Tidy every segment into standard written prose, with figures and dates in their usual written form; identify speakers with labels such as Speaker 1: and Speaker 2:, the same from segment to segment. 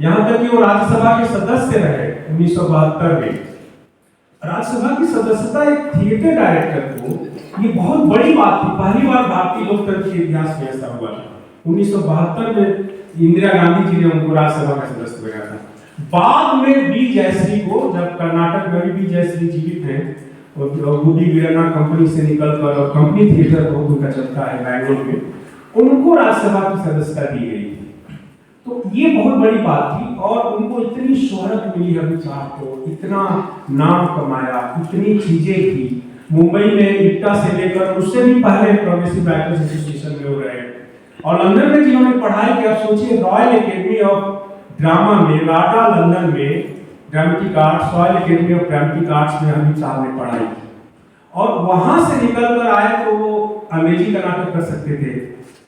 Speaker 1: यहाँ तक कि वो राज्यसभा के सदस्य रहे 1972 में। राज्यसभा की सदस्यता एक थिएटर डायरेक्टर को, ये बहुत बड़ी बात थी। पहली बार भारतीय लोकतंत्र के इतिहास में ऐसा हुआ था। 1972 में इंदिरा गांधी जी ने उनको राज्यसभा का सदस्य बनाया था। बाद में बी जयश्री को, जब कर्नाटक में भी बी जयश्री जीवित हैं और गुड्डी वीरन्ना कंपनी से निकलकर, और कंपनी थिएटर बहुत उनका चलता है बैंगलोर में, उनको राज्यसभा की सदस्यता दी गई थी। तो ये बहुत बड़ी बात थी और उनको इतनी शोहरत मिली अमित शाह को, इतना नाम कमाया, इतनी चीजें की। मुंबई में इट्टा से लेकर उससे भी पहले प्रोग्रेसिव राइटर्स एसोसिएशन में हो रहे, और लंदन में जिन्होंने पढ़ाई की, आप सोचिए रॉयल एकेडमी ऑफ ड्रामा में, राडा लंदन में dramatic arts, royal academy of dramatic arts में अमित शाह ने पढ़ाई की। और वहां से निकल कर आए तो वो अंग्रेजी का नाटक कर सकते थे,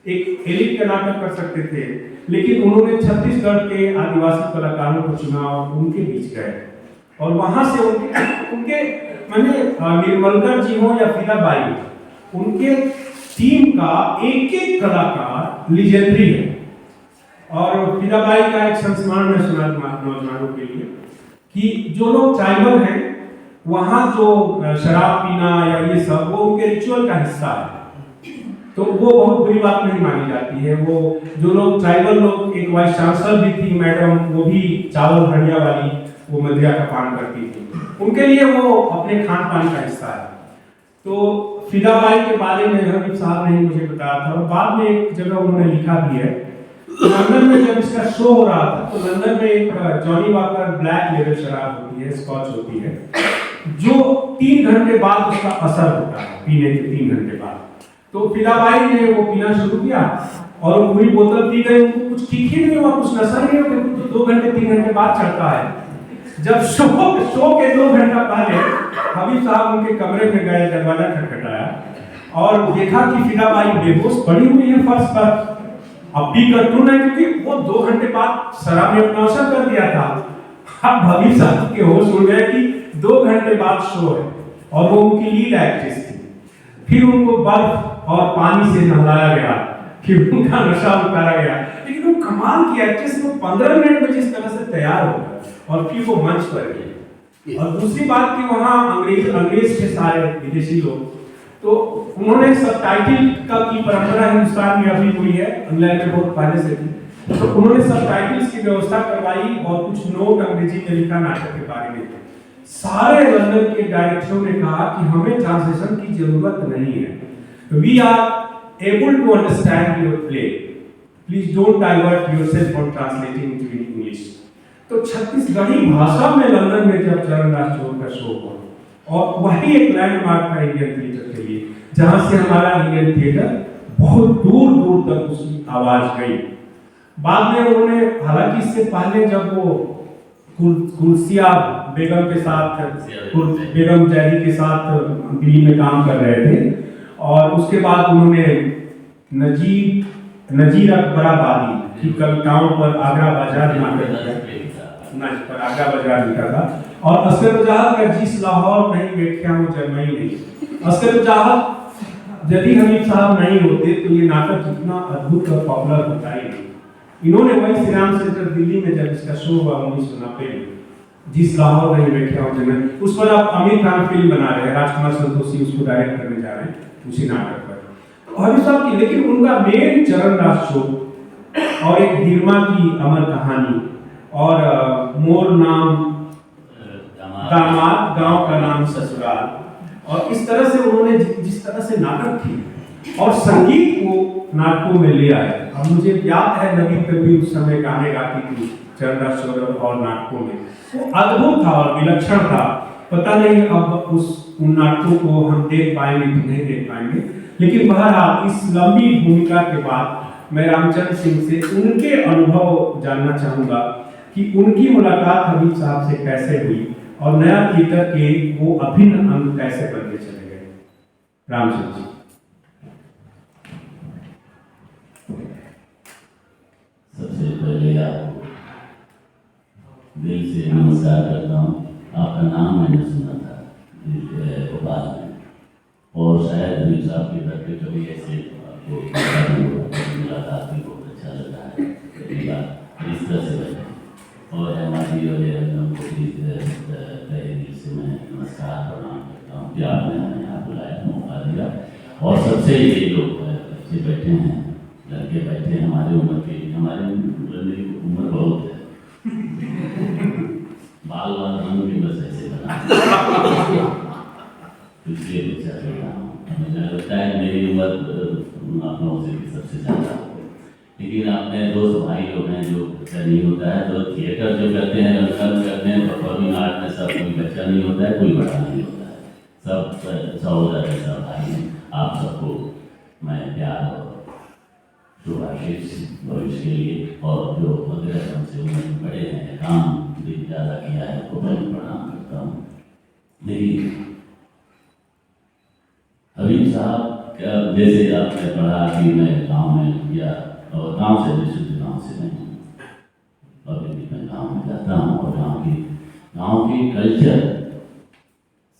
Speaker 1: एक एलिट का नाटक कर सकते थे, लेकिन उन्होंने छत्तीसगढ़ के आदिवासी कलाकारों को चुना और उनके बीच गए। और वहां से उनके माने निर्मलकर जी हो या फिदाबाई, उनके टीम का एक एक कलाकार लीजेंडरी है। और फिदाबाई का एक संस्मरण में सुना नौजवानों के लिए कि जो लोग ट्राइबल हैं वहाँ जो शराब पीना या ये सब वो उनके रिचुअल का हिस्सा है, तो वो बहुत बुरी बात नहीं मानी जाती है। वो जो लोग ट्राइबल लोग, एक वाइस चांसलर भी थी मैडम, वो भी चावल हड़िया वाली वो मदिरा का पान करती थी, उनके लिए वो अपने खान पान का हिस्सा है। तो फिदाबाई के बारे में हबीब साहब ने मुझे बताया था, और बाद में एक जगह उन्होंने लिखा भी है। लंदन में जब इसका शो हो रहा था तो लंदन में एक जॉनी वॉकर ब्लैक लेबल शराब होती है, स्कॉच होती है, जो 3 घंटे बाद उसका असर होता है, पीने के 3 घंटे बाद। तो फिदाबाई ने वो पीना शुरू किया और वो पूरी बोतल पी गई, उनको कुछ ठीक ही नहीं हुआ, कुछ नशा नहीं हुआ, तो 2 घंटे 3 घंटे बाद चढ़ता है। जब शो के 2 घंटा पहले हबीब साहब उनके कमरे में गए, दरवाजा खटखटाया और देखा कि फिदाबाई बेहोश पड़ी हुई है फर्श पर। अब पी कर टूट है, क्योंकि वो 2 घंटे बाद शराब ने अपना असर कर दिया था। अब हबीब साहब के होश उड़ गए कि 2 घंटे बाद शो है, और वो उनकी लीड एक्ट्रेस थी। फिर उनको बर्फ और पानी से नहलाया गया, फिर उनका नशा उतारा गया। लेकिन वो कमाल की एक्ट्रेस, वो 15 मिनट में जिस तरह से तैयार हो गए और फिर वो मंच पर गए। और दूसरी बात कि वहाँ अंग्रेज के सारे विदेशी लोग, तो उन्होंने सबटाइटल का की परंपरा हिंदुस्तान में अभी हुई है, इंग्लैंड में बहुत पहले से थी, तो उन्होंने सबटाइटल्स की व्यवस्था करवाई और कुछ नोट अंग्रेजी में लिखा नाटक के बारे में। सारे लंदन के डायरेक्टरों ने कहा कि हमें ट्रांसलेशन की जरूरत नहीं है, we are able to understand your play, please don't divert yourself from translating to English. तो छत्तीसगढ़ी भाषा में लंदन में जब चरणदास चौर का शो हुआ, और वही एक लैंडमार्क था इंडियन थिएटर के लिए, जहां से हमारा इंडियन थिएटर बहुत दूर दूर तक उसकी आवाज गई। बाद में उन्होंने, हालांकि इससे पहले जब वो कुर्सिया बेगम के साथ, बेगम जैदी के साथ दिल्ली में काम कर रहे थे, और उसके बाद उन्होंने नजीर अकबराबादी की कविताओं पर आगरा बाजार नाटक आगरा बाजार लिखा था। और असगर वजाहत का जिस लाहौर नहीं व्याख्या हो जमई नहीं, असगर वजाहत यदि हबीब साहब नहीं होते तो ये नाटक इतना अद्भुत और पॉपुलर होता ही नहीं। इन्होंने वही श्री राम सेंटर दिल्ली में जब इसका शो हुआ 1990 में, जिस लाहौर नहीं व्याख्या हो जमई, उस पर आप आमिर खान फिल्म बना रहे हैं, राजकुमार संतोषी उसको डायरेक्ट करने जा रहे हैं उसी नाटक पर। तो हबीब साहब की, लेकिन उनका मेन चरणदास शो और एक हिरमा की अमर कहानी और मोर नाम दामाद, गांव का नाम ससुराल, और इस तरह से उन्होंने जिस तरह से नाटक की और संगीत को नाटकों में ले आए। अब मुझे याद है नबी कबीर उस समय गाने गाती थी चरणदास चौर और नाटकों में, वो अद्भुत था और विलक्षण था। पता नहीं अब उन नाटकों को हम देख पाएंगे कि नहीं देख पाएंगे, लेकिन बहरहाल इस लंबी भूमिका के बाद मैं रामचंद्र सिंह से उनके अनुभव जानना चाहूंगा कि उनकी मुलाकात हबीब साहब से कैसे हुई और नया थिएटर के वो अभिन्न अंग कैसे बनते चले गए। रामचंद्र जी।
Speaker 2: सबसे पहले आपको दिल से नमस्कार करता हूँ। आपका नाम मैंने सुना था भोपाल में, और शायद हबीब साहब के घर पे कभी ऐसे आपको मुलाकात भी बहुत अच्छा लगा है, पहली बार इस तरह से बने। और हमारी और हमको भी तहे दिल से मैं नमस्कार प्रणाम करता हूँ कि आपने हमें यहाँ बुलाया, मौका दिया। और सबसे ये लोग बच्चे बैठे हैं, लड़के बैठे हैं हमारी उम्र के, हमारी उम्र बहुत है, बाल रंग भी बस ऐसे बना इसलिए विचार कर रहा हूँ। मुझे लगता है मेरी उम्र आप लोगों से भी सबसे ज़्यादा, लेकिन अपने दोस्त भाई लोग हैं जो बच्चा नहीं होता है, जो थिएटर जो करते हैं, रंगकर्म करते हैं, परफॉर्मिंग आर्ट में सब कोई बच्चा नहीं होता है, कोई बड़ा नहीं होता है, सब सहोदर है, सब भाई हैं। आप सबको मैं प्यार और शुभाशीष भविष्य के लिए, और जो वगैरह हमसे उम्र में बड़े हैं, काम भी ज़्यादा किया है, उनको मैं प्रणाम करता हूँ। लेकिन हबीब साहब का जैसे आपने पढ़ा कि मैं गांव में या और गांव से विशुद्ध गांव से नहीं हूँ, अभी भी मैं गांव में जाता हूँ और गांव की कल्चर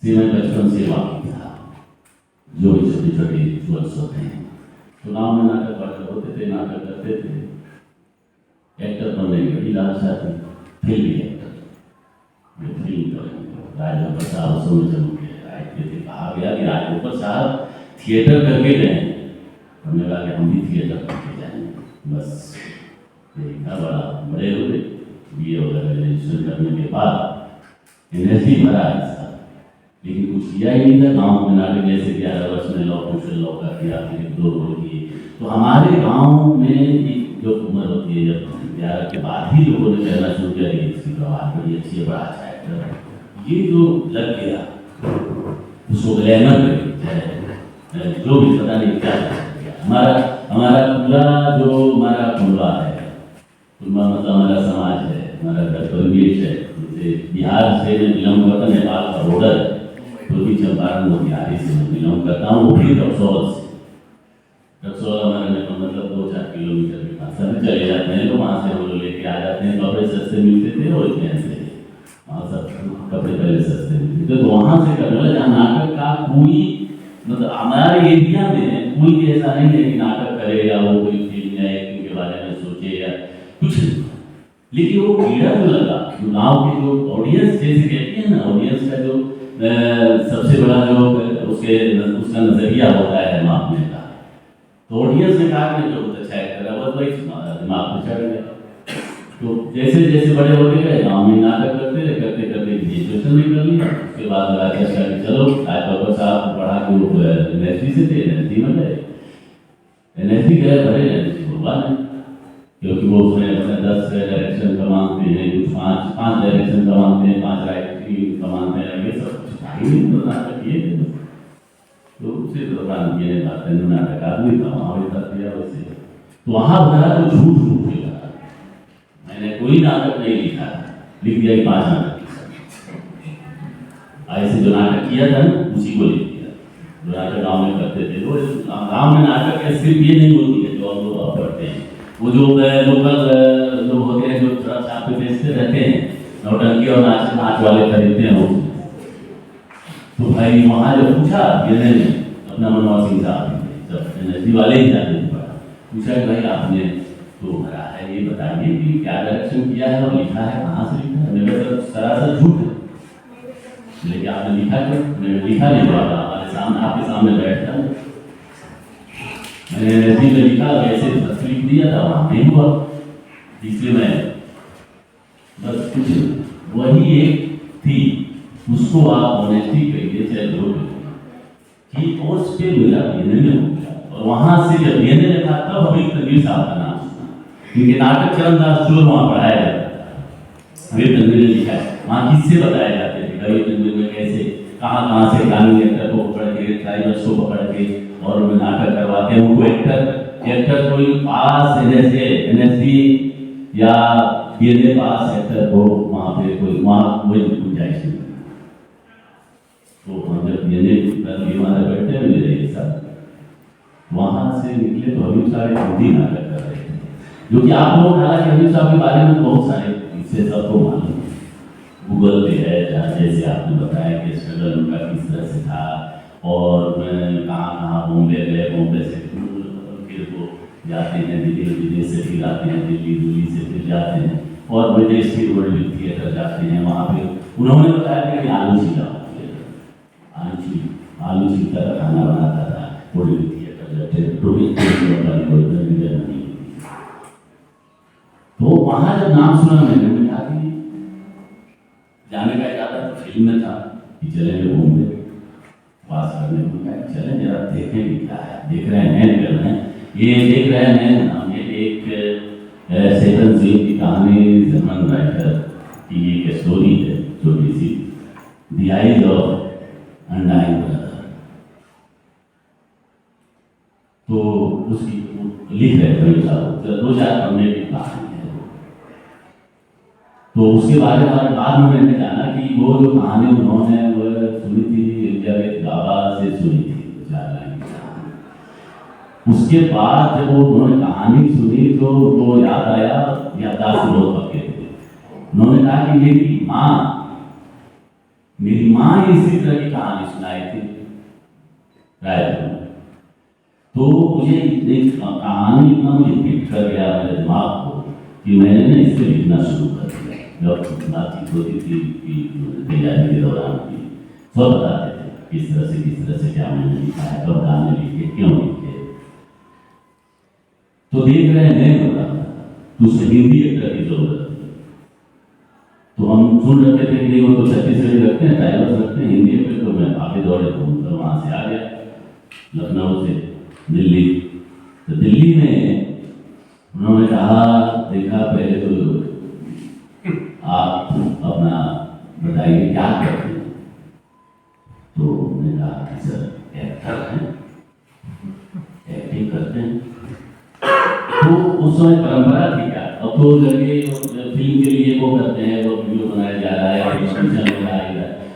Speaker 2: से मैं बचपन से वाकिफ था। जो भी छोटे छोटे रिचुअल्स होते हैं, तो गाँव में नाटक वाटक होते थे, नाटक करते थे। एक्टर बनने की बड़ी लालसा थी, फिल्मी एक्टर, फिल्म करेंगे। राजगोपाल साहब उस समय जब कहा गया कि राजगोपाल साहब थिएटर करके गए, हमने कहा कि हम भी थिएटर करके जाएंगे। बस यही था, बड़ा बड़े हुए, BA वगैरह रजिस्टर करने के बाद एनर्जी भरा ऐसा, लेकिन कुछ किया ही नहीं था। गाँव में नाटक जैसे 11 वर्ष में लॉ कुशल लॉ का किया, फिर 2 रोल किए। तो हमारे गाँव में एक जो उम्र होती है, जब 11 के बाद ही लोगों ने कहना शुरू किया कि इसकी आवाज़ बड़ी अच्छी है, बड़ा अच्छा एक्टर है, ये जो लग गया उसको ग्लैमर जो भी पता नहीं क्या हमारा खुला जो हमारा खुलवा है, खुलवा मतलब हमारा समाज है, हमारा घर परिवेश है। जैसे बिहार से मैं बिलोंग करता, नेपाल का बॉर्डर है, पूर्वी चंपारण वो बिहारी से मैं बिलोंग करता हूँ, वो भी रक्सौल से। रक्सौल हमारा नेपाल मतलब 2-4 किलोमीटर के पास में चले जाते हैं, तो वहाँ से हम लोग लेके आ जाते हैं। कपड़े सस्ते मिलते थे और इतने से वहाँ सब कपड़े पहले सस्ते मिलते थे, तो वहाँ से करने वाले जहाँ नाटक का कोई मतलब हमारे एरिया में कोई भी ऐसा नहीं है कि नाटक करे या वो कोई फिल्म या एक्टिंग के बारे में सोचे या कुछ नहीं। लेकिन वो कीड़ा जो लगा, जो गाँव की जो ऑडियंस जैसे कहती है ना, ऑडियंस का जो सबसे बड़ा जो उसका नजरिया होता है मापने का, तो ऑडियंस ने कहा कि बहुत अच्छा एक्टर है, बस वही दिमाग में चढ़ गया। तो जैसे जैसे बड़े होते गए, गाँव में नाटक करते करते ग्रेजुएशन भी कर लिया। उसके बाद लगा चर्चा कि चलो राजगोपाल साहब को पढ़ा के वो एनएसडी से थे, एनएसडी में गए, एनएसडी गए भरे एनएसडी बुलवा नहीं, क्योंकि वो उसमें अपने 10 डायरेक्शन का मांगते हैं, कुछ 5 डायरेक्शन का मांगते हैं, 5 राइटिंग का मांगते हैं, ये सब कुछ था ही नहीं। तो नाटक किए थे, तो उसी दौरान ये बात है, नाटक आदमी था, वहाँ भी कर दिया वैसे। तो वहाँ भरा तो झूठ झूठ के भरा, मैंने कोई नाटक नहीं लिखा, लिख दिया कि 5 नाटक ऐसे जो नाटक किया था ना उसी को लिख दिया। जो नाटक गाँव में करते थे, वो गाँव में नाटक का सिर्फ ये नहीं होती है जो हम लोग पढ़ते हैं, वो जो लोकल लोग होते हैं जो थोड़ा छाप पे बेचते रहते हैं, नौटंकी और नाच वाले खरीदते हैं वो। तो भाई वहाँ जब पूछा ये अपना मनोहर सिंह साहब जब एनएसडी वाले ही जाते थे, पूछा कि भाई आपने तो भरा है, ये बताइए कि क्या डायरेक्शन किया है और लिखा है, कहाँ से लिखा है। मैंने सरासर झूठ है, लेकिन आपने लिखा क्यों? मैंने लिखा नहीं, हमारे सामने आपके सामने बैठता है, मैंने एनएसडी में लिखा, ऐसे बस लिख दिया था, वहाँ नहीं हुआ, इसलिए मैं बस कुछ वही एक थी, उसको आप ऑनेस्टी कहिए चाहे जो कि कोर्स पे मेरा बीएनए में हो गया, और वहाँ से जब बीएनए लिखा तब हबीब तनवीर साहब का नाम सुना, क्योंकि नाटक चरणदास चोर वहाँ पढ़ाया जाता था। हबीब तनवीर ने लिखा है, वहाँ किससे बताए जाते थे, हबीब तनवीर में कैसे कहाँ से ग्रामीण एक्टर को पकड़ के, ट्राइबल्स को पकड़ के और नाटक करवाते हैं उनको। एक्टर कोई पास एनएसडी या बीएनए पास एक्टर को वहाँ पे कोई गुंजाइश नहीं। तो हम जब बीएनए हमारे बैठते हैं मेरे साथ, वहाँ से निकले तो हबीब साहब हिंदी नाटक कर रहे थे, जो कि आप लोग हालांकि हबीब साहब के बारे में बहुत सारे इससे सबको मालूम गूगल पे है, जहाँ जैसे आपने बताया कि स्ट्रगल उनका किस तरह से था, और कहाँ बॉम्बे गए, बॉम्बे से फिर वो जाते हैं दिल्ली, विदेश से फिर आते हैं दिल्ली, दिल्ली से फिर जाते हैं, और विदेश के वर्ल्ड थिएटर जाते हैं, वहाँ पे उन्होंने बताया कि आलू सीधा आलू सीधा का खाना बनाता था वर्ल्ड थिएटर जाते। तो वहाँ जब नाम सुना मैंने कहा कि जाने का इरादा तो फिल्म में था कि चलेंगे घूमने पास करने को, चलें जरा देखेंगे क्या है। देख रहे हैं कर रहे हैं, ये देख रहे हैं नाम, ये एक सेतन सिंह की कहानी, जर्मन राइटर की एक स्टोरी है छोटी सी, the eyes of undying brother. तो उसकी लिख रहे थे साहब, 2-4 पन्ने की कहानी है। तो उसके बारे में बाद में मैंने जाना कि वो जो कहानी उन्होंने वो सुनी थी एलिजाबेथ गाबा से सुनी थी 4 लाइन की कहानी। उसके बाद जब उन्होंने कहानी सुनी तो वो याद आया, याददाश्त बहुत पक्के थे। उन्होंने कहा कि मेरी माँ इसी तरह की कहानी सुनाई थी रायपुर में। तो मुझे एक कहानी इतना मुझे हिट कर गया मेरे दिमाग को कि मैंने ना इस पर लिखना शुरू कर दिया। जब बातचीत होती थी कि तैयारी के दौरान की सब बताते थे किस तरह से क्या मैंने लिखा है, कब गाने लिखे, क्यों लिखे। तो देख रहे हैं नहीं हो रहा था, तो उसे हिंदी एक्टर की जरूरत थी। तो हम सुन रखे थे कि नहीं वो तो छत्तीसगढ़ी रखते हैं, ड्राइवर रखते हैं, हिंदी एक्टर। तो मैं आगे दौड़े घूमकर वहाँ से आ गया लखनऊ से दिल्ली। तो दिल्ली में उन्होंने कहा, देखा पहले तो आप अपना बताइए क्या करते हैं। तो मैंने कहा कि सर एक्टर हैं, एक्टिंग करते हैं। तो उस समय परंपरा थी क्या, अब तो लगे फिल्म के लिए वो करते हैं, वो वीडियो बनाया जा रहा है,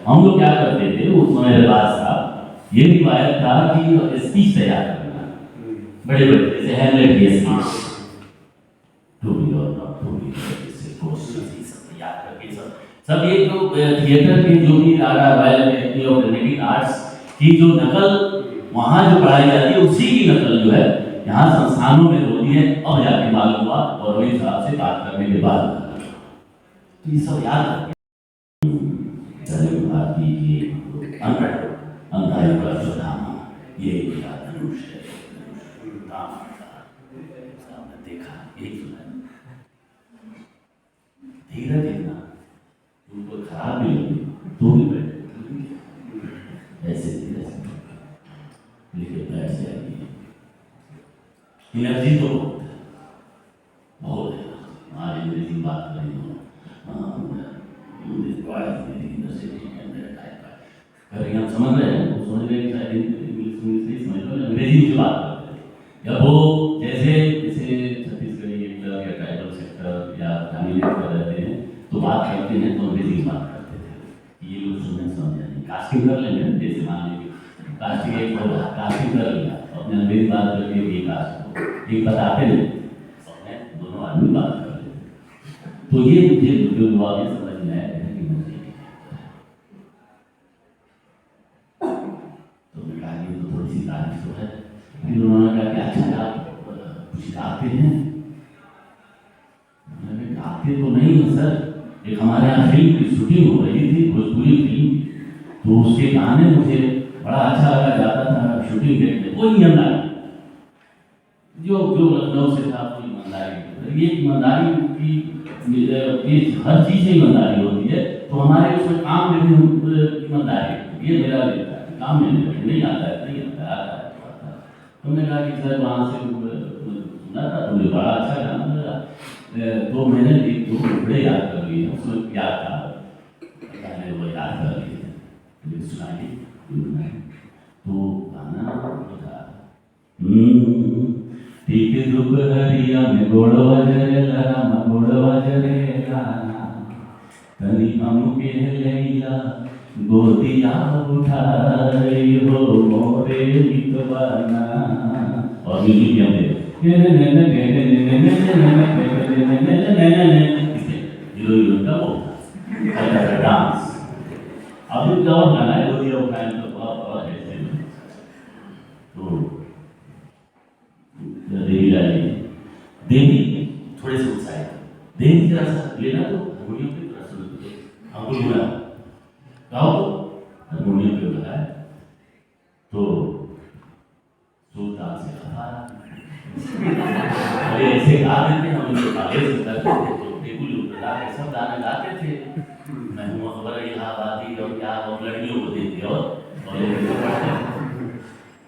Speaker 2: हम लोग क्या करते थे उस समय रिवाज था, ये रिवायत था कि स्पीच तैयार करना, बड़े बड़े जैसे हैमलेट की स्पीच, टू बी और नॉट टू बी, सब याद करके सब ये जो थिएटर के जो भी royal academy of dramatic arts की जो नकल वहाँ जो पढ़ाई जाती है उसी की नकल जो है यहाँ संस्थानों में होती है। अब जाके मालूम हुआ और वही साहब से बात करने के बाद तो ये सब याद रखिए। भारती की अंधारी का सुधामा, ये धनुष है, देखा एक धीरे देखना, तुमको खराब भी लगे तो भी बैठे ऐसे धीरे से लेके बैठ जाएगी। एनर्जी तो बहुत है। हमारे अंग्रेजी बात करें हम समझ रहे हैं, वो समझ रहे हैं शायद इंग्लिश नहीं समझ रहे, अंग्रेजी में बात करते हैं। या वो जैसे छत्तीसगढ़ी एक्टर या ट्राइबल सेक्टर या तमिल एक्टर रहते हैं तो बात करते हैं तो अंग्रेजी में बात करते थे। ये लोग सुनने समझ नहीं, कास्टिंग कर लेंगे, जैसे मान लीजिए कास्टिंग एक कास्टिंग कर लिया, अपने अंग्रेजी बात करके ये कास्ट एक बताते नहीं, दोनों आदमी बात कर लेते। तो ये मुझे समझ में आया कि मुझे थोड़ी सी तारीफ तो है। फिर उन्होंने कहा कि अच्छा आप कुछ गाते हैं? मैंने गाते तो नहीं है सर, एक हमारे यहाँ फिल्म की शूटिंग हो रही थी, भोजपुरी फिल्म की, तो उसके गाने मुझे बड़ा अच्छा लगा, जाता था शूटिंग देखने। कोई ईमानदारी जो लखनऊ से था, कोई ईमानदारी, ये ईमानदारी की हर चीज़ में ईमानदारी होती है। तो हमारे उसमें काम में भी ईमानदारी, ये मेरा लेता है काम में नहीं आता है, नहीं आता है। हमने कहा कि सर वहाँ से सुना था तो मुझे बड़ा अच्छा गाना लगा, तो मैंने एक दो टुकड़े याद कर लिए, उसमें क्या था मैंने वो याद कर लिए, सुनाई तो गाना था ठीक दोपहरिया में गोड़वा जरेला गोड़वा जरेला तनी हमके लैला गोदिया उठाई हो मोरे मितवाना। और म्यूजिक हम हीरो का वो डांस। अब जो और गाना है गोदिया उठाए तो ऐसे तो देवी लाली देवी थोड़े से उत्साहित, देवी जरा सा लेना तो हारमोनियम पे थोड़ा सुनो तो हमको बुला गाओ तो हारमोनियम पे बुलाया तो सुल्तान से खफा अरे ऐसे गा देते हम उनको आगे से करते थे तो टेबल उठा के सब गाना गाते थे मैं हूँ खबर इलाहाबादी और क्या और लड़कियों को देते और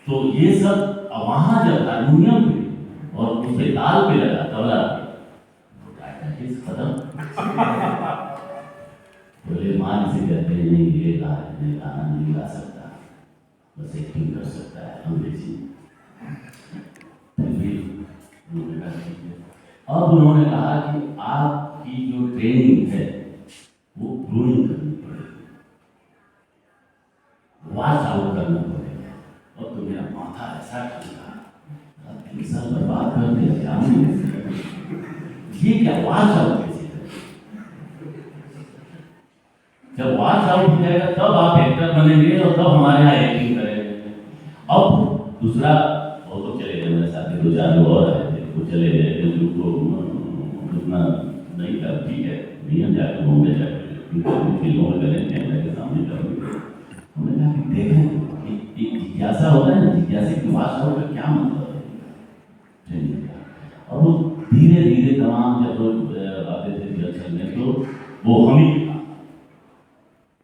Speaker 2: तो ये सब वहाँ जब हारमोनियम पे और उसके ताल पे लगा तबला खत्म बोले मान से कहते हैं नहीं ये गाना नहीं गा सकता बस एक्टिंग कर सकता है अंग्रेजी अब उन्होंने कहा कि आपकी जो ट्रेनिंग है वो प्रूनिंग करनी पड़ेगी वॉश आउट करना पड़ेगा अब तो मेरा माथा ऐसा ठंडा 3 साल बर्बाद कर दिया क्या ये क्या वॉश आउट कैसे करें जब वॉश आउट हो जाएगा तब आप एक्टर बनेंगे और तब हमारे यहाँ एक्टिंग करेंगे अब दूसरा वो तो चले गए मेरे साथ 2-4 लोग और आए थे वो चले गए उनको उतना नहीं कर ठीक है नहीं हम जाकर बॉम्बे जाकर फिल्मों में करें कैमरे के सामने करेंगे हमने कहा कि देखें एक जिज्ञासा होता है ना जिज्ञासा की वॉश आउट का क्या मतलब है ट्रेनिंग का और वो धीरे धीरे तमाम जब लोग आते थे रिहर्सल में तो वो हम ही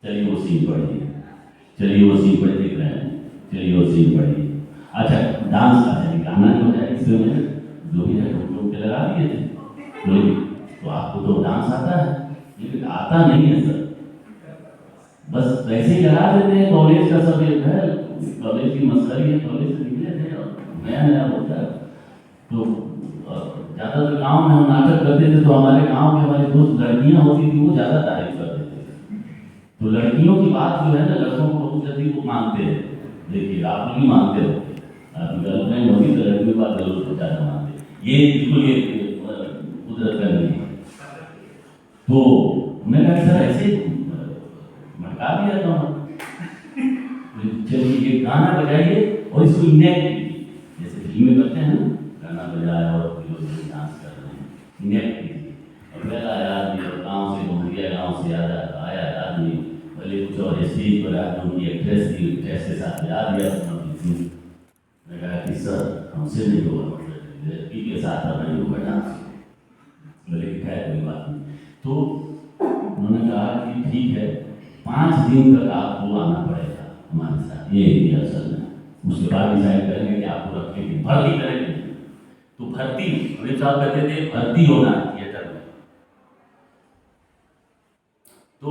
Speaker 2: चलिए वो सीन पढ़िए चलिए वो सीन पढ़ देख रहे हैं चलिए वो सीन पढ़िए अच्छा डांस का है गाना जो है इसमें मैंने जो भी है हम लोग के लगा दिए थे तो आपको तो डांस आता है लेकिन आता नहीं है सर बस वैसे ही लगा देते हैं कॉलेज का सब एक है कॉलेज की मस्करी है कॉलेज से निकले थे और नया नया होता है तो ज़्यादातर गांव में हम नाटक करते थे तो हमारे गांव में हमारी दोस्त लड़कियां होती थी वो ज़्यादा तारीफ करते थे तो लड़कियों की बात जो है ना लड़कों को बहुत जल्दी वो मानते हैं देखिए आप लोग ही मानते हो गर्लफ्रेंड होगी तो लड़कियों की बात जरूर ज़्यादा मानते ये बिल्कुल ये कुदरत का नहीं है तो मैंने कहा सर ऐसे मटका दिया तो चलिए ये गाना बजाइए और इसको इनेक्ट कीजिए जैसे फिल्म में करते हैं ना गाना बजाया और डांस कर रहे हैं इनेक्ट कीजिए और पहला आदमी और गाँव से घूमिया गाँव से आया आदमी पहले कुछ और स्टेज पर आकर उनकी एक्ट्रेस थी एक्ट्रेस के साथ बजा दिया मैंने कहा कि सर हमसे नहीं होगा लड़की के साथ नहीं होगा डांस बोले कि खैर कोई बात नहीं तो उन्होंने कहा कि ठीक है 5 दिन तक आपको आना पड़ेगा हमारे साथ ये रिहर्सल में उसके बाद डिसाइड करेंगे कि आपको रखेंगे भर्ती करेंगे तो भर्ती अमित साहब कहते थे भर्ती होना है थिएटर में तो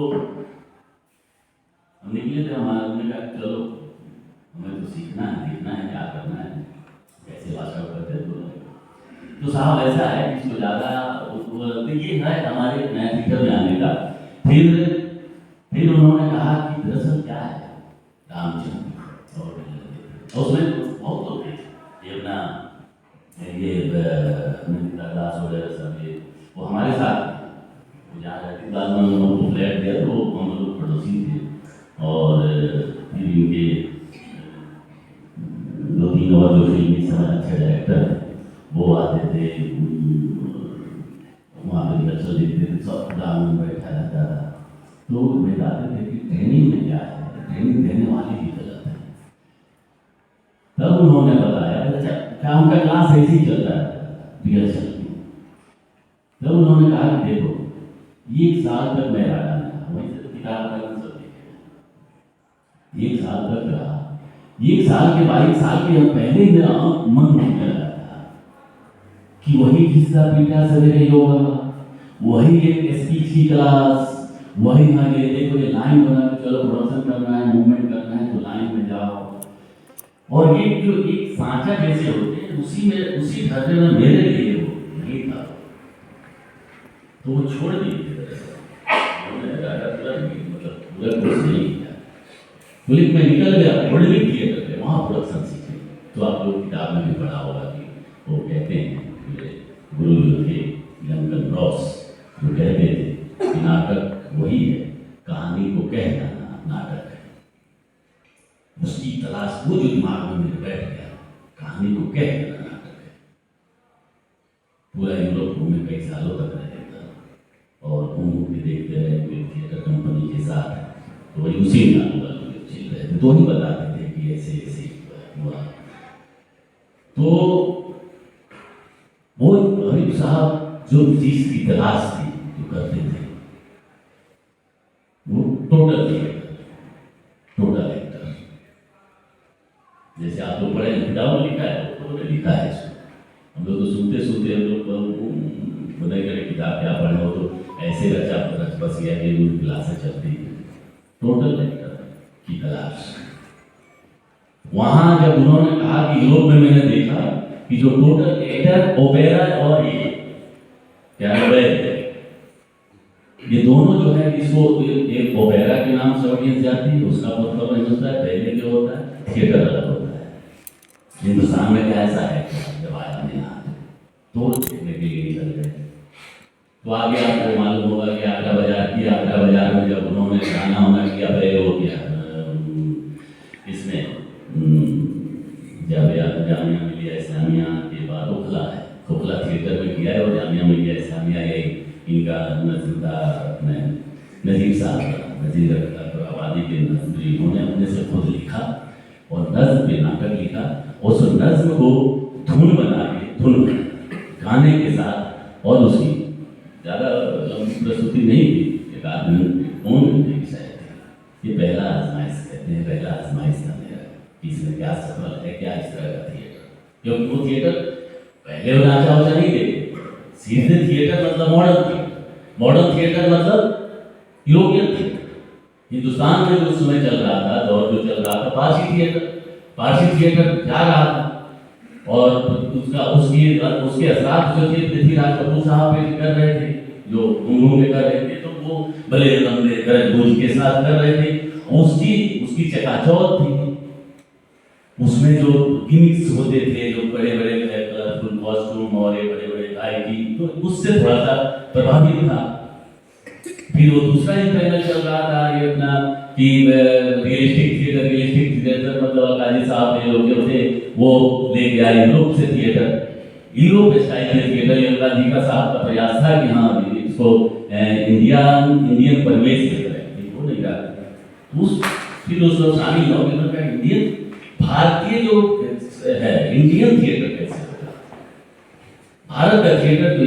Speaker 2: हम निकले थे हमारे कहा चलो हमें तो सीखना है देखना है क्या करना है कैसे भाषा करते तो साहब ऐसा है कि इसको ज़्यादा ये है हमारे नया थिएटर में आने का फिर उन्होंने कहा कि दरअसल क्या है रामचंद्र और उसमें बहुत लोग थे ये अपना ये नंदिता दास वगैरह सब ये वो हमारे साथ जहाँ रहती बाद में उनको फ्लैट दिया तो हम लोग पड़ोसी थे और फिर इनके 2-3 और जो फिल्मी समय अच्छे डायरेक्टर वो आते थे वहाँ पे रिहर्सल देखते थे सब गाँव में बैठा रहता था तो बताते थे कि ट्रेनिंग में क्या है ट्रेनिंग देने वाले ही गलत है तब उन्होंने बताया अच्छा क्या उनका क्लास ऐसे ही चल रहा है रिहर्सल में तब उन्होंने कहा कि देखो 1 साल तक मैं रहा वहीं से किताब का सब देखे 1 साल तक रहा 1 साल के बाद 1 साल के पहले ही मेरा मन होने लगा था कि वही हिस्सा पीटा सवेरे योगा वही एक स्पीच की क्लास वही हाँ ये देखो ये लाइन बना के चलो प्रोडक्शन करना है मूवमेंट करना है तो लाइन में जाओ और ये जो एक सांचा जैसे होते हैं उसी ढांचे में मेरे लिए वो नहीं था तो वो छोड़ दिए मतलब पूरा कोर्स नहीं किया बोले मैं निकल गया वर्ल्ड थिएटर में वहाँ प्रोडक्शन सीखे तो आप लोग किताब में भी पढ़ा होगा कि वो कहते हैं गुरु जो थे लंकन रॉस जो कहते थे कि नाटक वही है कहानी को कह जाना नाटक है उसकी तलाश वो जो दिमाग में मेरे बैठ गया कहानी को कह जाना नाटक है पूरा यूरोप में कई सालों तक रहे था और घूम के देखते रहे थिएटर कंपनी के साथ, तो वही उसी में आलू चल रहे थे, तो ही बताते थे कि ऐसे ऐसे हुआ। तो वो हरीफ साहब जो चीज की तलाश थी जो करते थे, वो टोटल एक्टर, जैसे आप लोग पढ़े किताब में लिखा है तो लिखा है इसको, हम लोग तो सुनते हम लोग बने करे किताब क्या पढ़े हो तो ऐसे रचा बस गया कि क्लासें चलती है। टोटल एक्टर की तलाश। वहां जब उन्होंने कहा कि यूरोप में मैंने देखा कि जो टोटल एक्टर ओपेरा और ये क्या ये दोनों जो है इसको एक ओपेरा के नाम से ऑडियंस जाती है, उसका मतलब होता है पहले क्या होता है थिएटर अलग होता है। हिंदुस्तान में क्या ऐसा है जब आया हमने यहाँ तो देखने के लिए निकल गए। तो आगे आपको मालूम होगा कि आगरा बाजार में जब उन्होंने गाना वाना किया पहले हो गया इसमें जामिया मिलिया इस्लामिया के बाद खोखला थिएटर में किया है, और जामिया मिलिया इस्लामिया ये इनका नज़्म था अपने नजीर साहब नजीर आबादी के नज़्म इन्होंने अपने से खुद लिखा और नज़्म पे नाटक लिखा, उस नज़्म को धुन बना गाने के साथ, और उसकी ज़्यादा प्रस्तुति नहीं थी, एक आदमी की शायद थी। ये पहला आजमाइश कहते हैं, पहला आजमाइश था मेरा कि इसमें क्या सफल है, क्या इस तरह का थिएटर, क्योंकि वो थिएटर पहले वो नाचा वचा नहीं देते, सीधे थिएटर मतलब मॉडर्न थिएटर मतलब यूरोपियन थिएटर। हिंदुस्तान में जो उस समय चल रहा था, दौर जो चल रहा था पारसी थिएटर जा रहा था, और उसके असरात जो थे पृथ्वीराज कपूर साहब पे कर रहे थे, जो घूम के कर रहे थे, तो वो भले लंबे गरज के साथ कर रहे थे, उसकी चकाचौंध थी। उसमें जो गिमिक्स होते थे, जो बड़े कलरफुल कॉस्ट्यूम और बड़े गायकी, तो उससे थोड़ा सा प्रभावित था। फिर वो दूसरा ही पैनल चल रहा था ये अपना कि रियलिस्टिक थिएटर मतलब काजी साहब ने लोग थे वो लेके आए यूरोप से थिएटर, यूरोप स्टाइल के थिएटर। यंगा जी का साहब का प्रयास था कि हाँ इसको इंडियन परिवेश के तरह वो नहीं रहा। फिर उस लोग शामिल हो गए इंडियन भारतीय जो है इंडियन थिएटर कैसे होगा, भारत का थिएटर तो